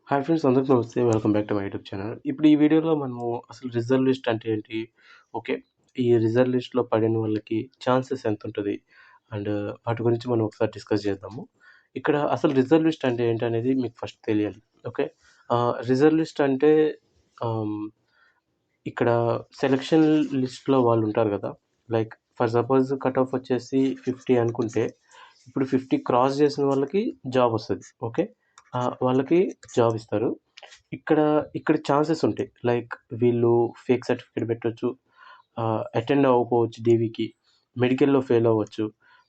Hi friends, అందరికి నమస్తే. Welcome back to my YouTube channel. ఇప్పుడు ఈ వీడియోలో మనము అసలు రిజర్వ్ లిస్ట్ అంటే ఏంటి? ఓకే. ఈ రిజర్వ్ లిస్ట్‌లో పడిన వాళ్ళకి ఛాన్సెస్ ఎంతుంటది? అండ్ వాటి గురించి మనం ఒకసారి డిస్కస్ చేద్దాము. ఇక్కడ అసలు రిజర్వ్ లిస్ట్ అంటే ఏంటనేది మీకు ఫస్ట్ తెలియాలి. ఓకే. రిజర్వ్ లిస్ట్ అంటే ఆహ్, ఇక్కడ సెలక్షన్ లిస్ట్‌లో వాళ్ళుంటారు గదా! Like for suppose cut off వచ్చేసి 50 అనుకుంటే, ఇప్పుడు 50 క్రాస్ చేసిన వాళ్ళకి జాబొస్తది. ఓకే. వాళ్ళకి జాబ్ ఇస్తారు. ఇక్కడ ఇక్కడ ఛాన్సెస్ ఉంటాయి. లైక్ వీళ్ళు ఫేక్ సర్టిఫికేట్ పెట్టొచ్చు. అటెండ్ అవ్వకపోవచ్చు డీవీకి. మెడికల్‌లో ఫెయిల్ అవ్వచ్చు.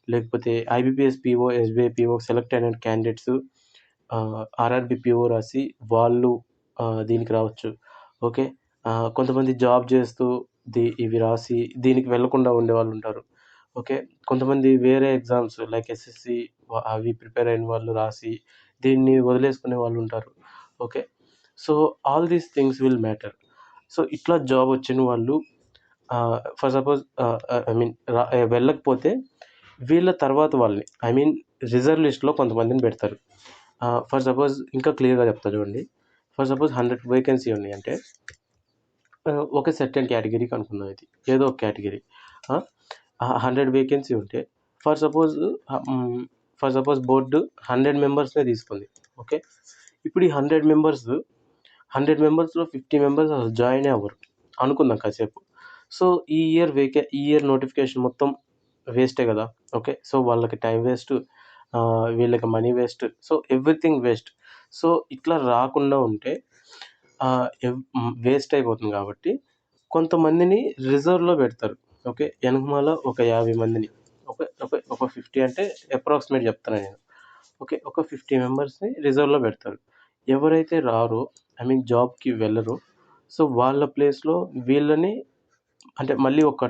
లేకపోతే IBPS PO, SBI PO select అయిన క్యాండిడేట్స్ ఆర్ఆర్‌బీ పీఓ రాసి వాళ్ళు దీనికి రావచ్చు. ఓకే. కొంతమంది జాబ్ చేస్తూ ఇవి రాసి దీనికి వెళ్ళకుండా ఉండేవాళ్ళుంటారు. ఓకే. కొంతమంది వేరే ఎగ్జామ్స్ లైక్ ఎస్ఎస్‌సి అవి ప్రిపేర్ అయిన వాళ్ళు రాసి దీన్ని వదిలేసుకునే వాళ్ళుంటారు. Okay. So, all these things will matter. So, ఇట్లా జాబ్ వచ్చిన వాళ్ళు ఫర్ సపోజ్ ఐ మీన్ వెళ్ళకపోతే వీళ్ళ తర్వాత వాళ్ళని ఐ మీన్ రిజర్వ్ లిస్ట్‌లో కొంతమందిని పెడతారు. ఫర్ సపోజ్ ఇంకా క్లియర్‌గా చెప్తా చూడండి. ఫర్ సపోజ్ 100 వేకెన్సీ ఉన్నాయంటే ఒక సెర్టైన్ కేటగిరీకి అనుకుందాం ఇది. ఏదో ఒక కేటగిరీ. ఆ! 100 వేకెన్సీ ఉంటే for suppose for suppose board 100 మెంబర్స్‌నే తీసుకుంది. ఓకే. ఇప్పుడు ఈ 100 మెంబర్స్‌లో 50 మెంబర్స్ అసలు జాయినే అవ్వరు. అనుకుందాం కాసేపు. సో, ఈ ఇయర్ నోటిఫికేషన్ మొత్తం వేస్టే గదా! ఓకే. సో, వాళ్ళకి టైం వేస్ట్. వీళ్ళకి money waste. So, everything waste. So, ఇట్లా రాకుండా ఉంటే వేస్ట్ అయిపోతుంది గాబట్టి కొంతమందిని రిజర్వ్‌లో పెడతారు. ఓకే. ఎనకమాల ఒక 50 మందిని. ఒక ఒక ఒక 50 అంటే అప్రాక్సిమేట్ చెప్తున్నా నేను. ఓకే. ఒక 50 మెంబర్స్‌ని రిజర్వ్‌లో పెడతారు. ఎవరైతే రారో ఐ మీన్ జాబ్‌కి వెళ్ళరో సో, వాళ్ళ ప్లేస్‌లో వీళ్ళని అంటే మళ్ళీ ఒక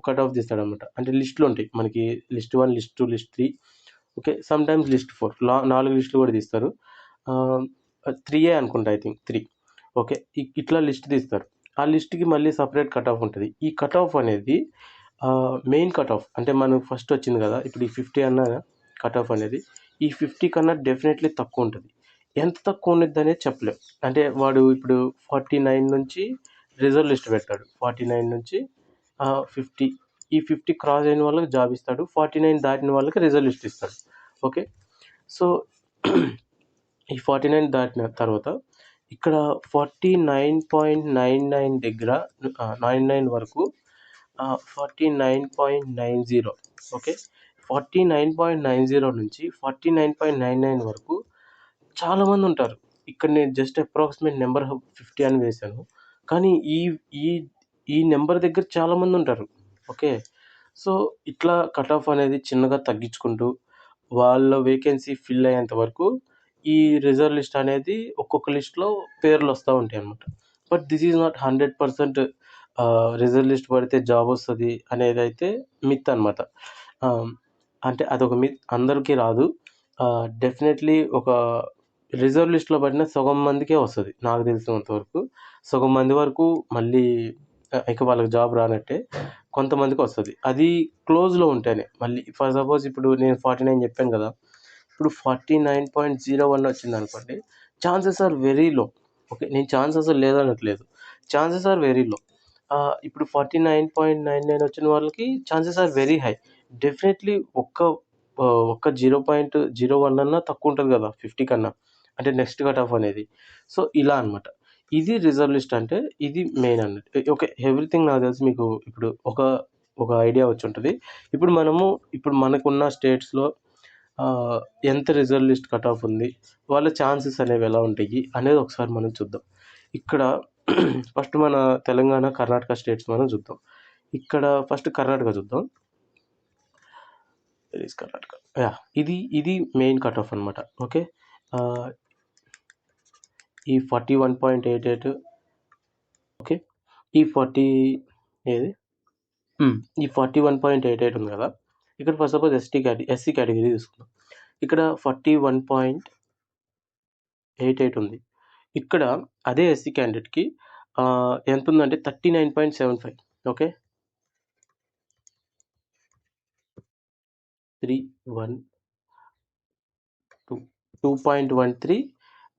కట్ ఆఫ్ తీస్తాడనమాట. అంటే లిస్ట్‌లుంటాయి. మనకి list 1, list 2, list 3 okay. Sometimes list 4 4 లిస్ట్‌లు కూడా తీస్తారు. ఆహ్, 3 అనుకుంటా ఐ థింక్ 3 ఓకే. ఇట్లా లిస్ట్ తీస్తారు. ఆ లిస్ట్‌కి మళ్ళీ సెపరేట్ కట్ ఆఫ్ ఉంటది. ఈ కట్ ఆఫ్ అనేది మెయిన్ కట్ ఆఫ్ అంటే మనకు ఫస్ట్ వచ్చింది కదా! ఇప్పుడు ఈ 50 అన్నాగా కట్ ఆఫ్ అనేది. ఈ 50 కన్నా డెఫినైట్‌లీ తక్కువుంటది. ఎంత తక్కువ ఉండిద్దనేది చెప్పలేం. అంటే వాడు ఇప్పుడు 49 నుంచి రిజర్వ్ లిస్ట్ పెడతాడు. 49 నుంచి 50 ఈ 50 క్రాస్ అయిన వాళ్ళకి జాబ్ ఇస్తాడు. 49 దాటిన వాళ్ళకి రిజర్వ్ లిస్ట్ ఇస్తాడు. ఓకే. సో, ఈ 49 దాటిన తర్వాత ఇక్కడ 49.99 దగ్గర 99 వరకు 49.90 ఓకే. 49.90 నుంచి 49.99 వరకు చాలామందుంటారు. ఇక్కడ నేను జస్ట్ అప్రాక్సిమేట్ నంబర్ 50 అని వేశాను. కానీ ఈ ఈ ఈ నంబర్ దగ్గర చాలామందుంటారు. ఓకే. సో, ఇట్లా కట్ ఆఫ్ అనేది చిన్నగా తగ్గించుకుంటూ వాళ్ళ వేకెన్సీ ఫిల్ అయ్యేంత వరకు ఈ రిజర్వ్ లిస్ట్ అనేది ఒక్కొక్క లిస్ట్‌లో పేర్లొస్తా ఉంటాయన్నమాట. But this is not 100% reserve list పడితే జాబొస్తది అనేదైతే మిత్ అనమాట. ఆహ్, అంటే అదొక మిత్. అందరికీ రాదు. డెఫినైట్‌లీ ఒక రిజర్వ్ లిస్ట్‌లో పడిన సగం మందికే వస్తది నాకు తెలిసినంత వరకు. సగం మంది వరకు మళ్ళీ ఇక వాళ్ళకి జాబ్ రానట్టే. కొంతమందికొస్తది. అది క్లోజ్‌లో ఉంటేనే. మళ్ళీ ఫర్ సపోజ్ ఇప్పుడు నేను 49 చెప్పాను గదా! ఇప్పుడు 49.01 వచ్చిందనుకోండి. Chances are very low. Okay. నేను ఛాన్సెస్ లేదనట్లేదు. Chances are very low. ఇప్పుడు 49.99 వచ్చిన వాళ్ళకి chances are very high. Definitely ఒక్క 0.01 అన్నా తక్కువుంటది గదా! 50 కన్నా. అంటే నెక్స్ట్ కట్ ఆఫ్ అనేది. సో, ఇలా అనమాట. ఇది రిజర్వ్ లిస్ట్ అంటే ఇది మెయిన్ అన్నట్టు. ఓకే. ఎవ్రీథింగ్ నాకు తెలిసి మీకు ఇప్పుడు ఒక ఐడియా వచ్చుంటది. ఇప్పుడు మనకున్న స్టేట్స్‌లో ఆహ్, ఎంత రిజర్వ్ లిస్ట్ కట్ ఆఫ్ ఉంది? వాళ్ళ ఛాన్సెస్ అనేవి ఎలా ఉంటాయి? అనేది ఒకసారి మనం చూద్దాం. ఇక్కడ ఫస్ట్ మన తెలంగాణ, కర్ణాటక స్టేట్స్ మనం చూద్దాం. ఇక్కడ ఫస్ట్ కర్ణాటక చూద్దాం. Where is Karnataka? యాహ్! ఇది మెయిన్ కట్ ఆఫ్ అనమాట. ఓకే. ఆహ్, ఈ 41.88 ఓకే. ఈ 40 ఏది? ఈ 41.88 ఉంది గదా! ఇక్కడ ఫస్ట్ సపోజ్ ఎస్సీ కేటగిరీ తీసుకుందాం. ఇక్కడ 41.88 ఉంది. ఇక్కడ అదే ఎస్సీ క్యాండిడేట్‌కి ఎంతుందంటే 39.75 ఓకే. 3, 1, 2, 2.13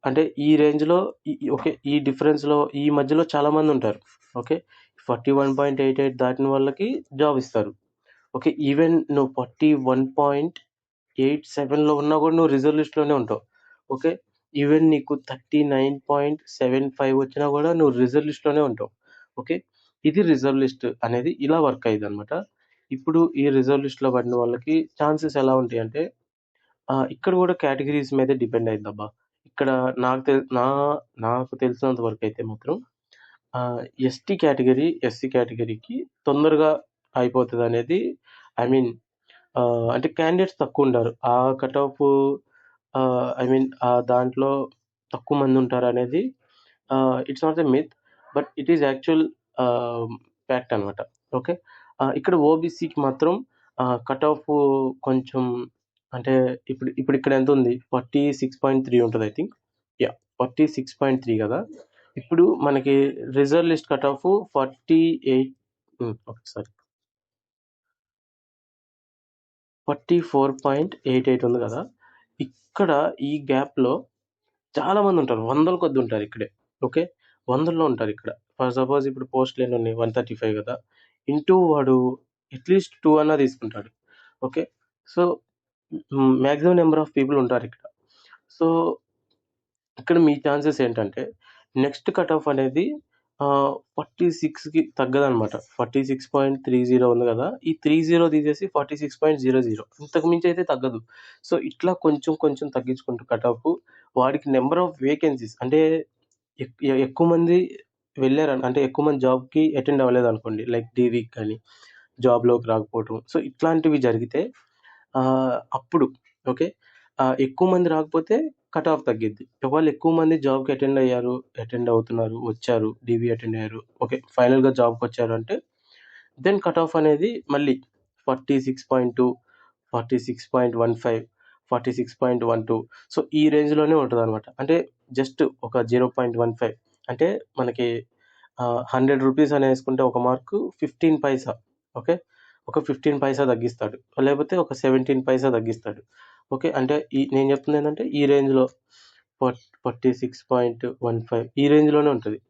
అంటే ఈ రేంజ్‌లో ఓకే. ఈ డిఫరెన్స్‌లో ఈ మధ్యలో చాలామందుంటారు. ఓకే. 41.88 దాటిన వాళ్ళకి జాబ్ ఇస్తారు. ఓకే. ఈవెన్ నువ్వు 41.87లో ఉన్నా గూడా నువ్వు రిజర్వ్ లిస్ట్‌లోనే ఉంటావు. ఓకే. ఈవెన్ నీకు 39.75 వచ్చినా గూడా నువ్వు రిజర్వ్ లిస్ట్‌లోనే ఉంటావు. ఓకే. ఇది రిజర్వ్ లిస్ట్ అనేది ఇలా వర్క్ అయ్యిద్దనమాట. ఇప్పుడు ఈ రిజర్వ్ లిస్ట్‌లో పడిన వాళ్ళకి ఛాన్సెస్ ఎలా ఉంటాయంటే ఇక్కడ గూడా కేటగరీస్ మీదే డిపెండ్ అయిద్దబ్బా! ఇక్కడ నాకు తెల్ నా నాకు తెలిసినంత వరకైతే మాత్రం ఎస్టీ కేటగరీ, ఎస్సీ కేటగరీకి తొందరగా అయిపోతదనేది ఐ మీన్ అంటే క్యాండిడేట్స్ తక్కువుండారు. ఆ కట్ ఆఫ్ ఐ మీన్ దాంట్లో తక్కువ మందుంటారనేది it's not a myth. But it is actual fact అనమాట. ఓకే. ఇక్కడ ఓబీసీకి మాత్రం కట్ ఆఫ్ కొంచెం అంటే ఇక్కడ ఎంతుంది? 46.3 ఉంటది ఐ థింక్. యాహ్! 46.3 గదా! ఇప్పుడు మనకి reserve list cut off 48 okay. Sorry. 44.88 ఉంది గదా! ఇక్కడ ఈ గ్యాప్‌లో చాలా మందుంటారు. వందల కొద్దీ ఉంటారిక్కడే. ఓకే. వందల్లో ఉంటారిక్కడ. ఫర్ సపోజ్ ఇప్పుడు పోస్టులెన్నున్నాయి? 135 గదా! ఇంటూ వాడు అట్‌లీస్ట్ 2 అన్నా తీసుకుంటాడు. Okay. So, maximum number of people ఉంటారిక్కడ. సో, ఇక్కడ మీ ఛాన్సెస్ ఏంటంటే, నెక్స్ట్ కట్ ఆఫ్ అనేది 46కి తగ్గదనమాట. 46.30 ఉంది గదా! ఈ 30 తీసేసి 46.00 ఇంతకు మించి అయితే తగ్గదు. సో, ఇట్లా కొంచెం కొంచెం తగ్గించుకుంటూ కట్ ఆఫ్ వాడికి నంబర్ ఆఫ్ వేకెన్సీస్ అంటే ఎక్కువ మంది అంటే ఎక్కువ మంది జాబ్‌కి అటెండ్ అవ్వలేదనుకోండి. లైక్ డీవీకి గాని, జాబ్‌లోకి రాకపోవటం. సో, ఇట్లాంటివి జరిగితే అప్పుడు ఓకే. ఎక్కువ మంది రాకపోతే కట్ ఆఫ్ తగ్గిద్ది. ఒకవేళ ఎక్కువ మంది జాబ్‌కి అటెండ్ అవుతున్నారు, వచ్చారు, డీవీ అటెండ్ అయ్యారు. ఓకే. ఫైనల్‌గా జాబ్‌కొచ్చారు అంటే దెన్ కట్ ఆఫ్ అనేది మళ్ళీ 46.2, 46.15, 46.12 సో, ఈ రేంజ్‌లోనే ఉంటదనమాట. అంటే జస్ట్ ఒక 0.15 అంటే మనకి 100 రూపీస్ అనేసుకుంటే ఒక మార్కు 15 పైసా. ఓకే. ఒక 15 పైసా తగ్గిస్తాడు. లేకపోతే ఒక 17 పైసా తగ్గిస్తాడు. ఓకే. అంటే నేను చెప్తుందేంటంటే ఈ రేంజ్‌లో 46.15 ఈ రేంజ్‌లోనే ఉంటది.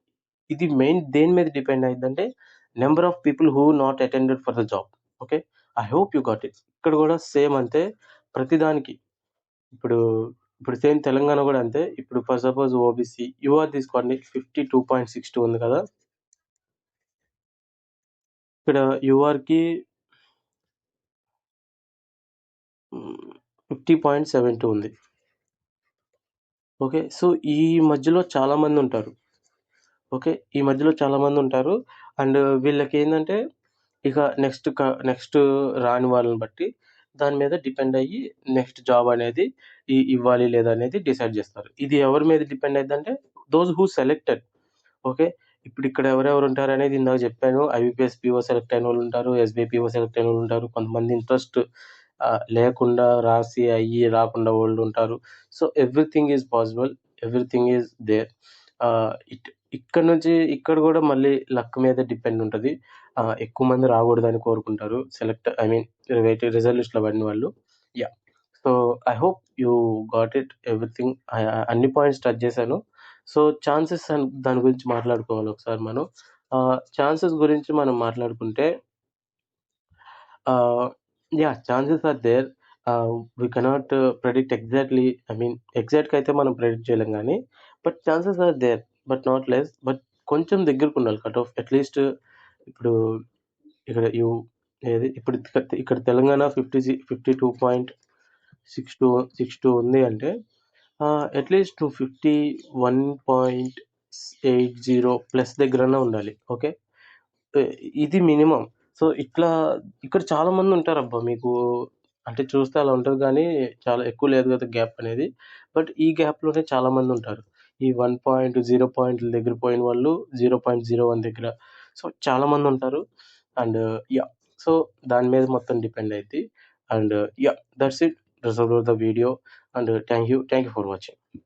ఇది మెయిన్ దేని మీద డిపెండ్ అయ్యిద్దంటే number of people who not attended for the job. Okay. I hope you got it. ఇక్కడ గూడా సేమ్ అంతే ప్రతిదానికి. ఇప్పుడు ఇప్పుడు సేమ్ తెలంగాణ గూడా అంతే. ఇప్పుడు ఫర్ సపోజ్ ఓబీసీ యూఆర్ తీసుకోండి 52.62 ఉంది కదా! ఇక్కడ యూఆర్‌కి 50.72 ఉంది. ఓకే. సో, ఈ మధ్యలో చాలా మందుంటారు. ఓకే. ఈ మధ్యలో చాలా మందుంటారు. అండ్ వీళ్ళకేందంటే ఇక నెక్స్ట్ రాని వాళ్ళని బట్టి దాని మీద డిపెండ్ అయ్యి నెక్స్ట్ జాబ్ అనేది ఇవ్వాలి లేదా అనేది డిసైడ్ జేస్తారు. ఇది ఎవరి మీద డిపెండ్ అయిద్దంటే దోస్ హూ సెలెక్టెడ్. ఓకే. ఇప్పుడిక్కడ ఎవరెవరుంటారనేది ఇందాక జెప్పాను. ఐబీపీఎస్ పీఓ సెలెక్ట్ అయినోళ్ళుంటారు. ఎస్‌బీఐ పీఓ సెలెక్ట్ అయినోళ్ళుంటారు. కొంతమంది ఇంట్రెస్ట్ లేకుండా రాసి రాకుండా వోళ్ళుంటారు. So, everything is possible. Everything is there. Ah, it ఇక్కడ గూడా మళ్ళీ లక్ మీద డిపెండ్ ఉంటది. ఎక్కువ మంది రాగూడదని కోరుకుంటారు. ఐ మీన్ రిజర్వ్ లిస్ట్‌లో పడిన వాళ్ళు. Yeah! So, I hope you got it everything. అన్ని పాయింట్స్ టచ్ జేశాను. సో, ఛాన్సెస్ దాని గురించి మాట్లాడుకోవాలి ఒకసారి మనం. ఛాన్సెస్ గురించి మనం మాట్లాడుకుంటే ah, yeah! Chances are there. We cannot predict exactly I mean ఎగ్జాక్ట్‌గా అయితే మనం ప్రెడిక్ట్ చేయలేం గానీ, but chances are there. But not less. But కొంచెం దగ్గరకుండాలి కట్ ఆఫ్. అట్‌లీస్ట్ ఇప్పుడు ఇక్కడ ఇప్పుడు ఇక్కడ తెలంగాణ 52.62 ఉంది అంటే అట్‌లీస్ట్ నువ్వు 51.80 ప్లస్ దగ్గరన్నా ఉండాలి. ఓకే. ఎ ఇది మినిమమ్. సో, ఇక్కడ చాలా మందుంటారబ్బా! మీకు అంటే చూస్తే అలా ఉంటది గానీ, చాలా ఎక్కువ లేదు గదా! గ్యాప్ అనేది. బట్ ఈ గ్యాప్‌లోనే చాలా మందుంటారు. ఈ 0 పాయింట్ల దగ్గర పోయిన వాళ్ళు 0.01 దగ్గర. సో, చాలా మందుంటారు. And yeah! సో, దాని మీద మొత్తం డిపెండ్ అయిద్ది. And yeah! That's it. That's about the video. And thank you for watching.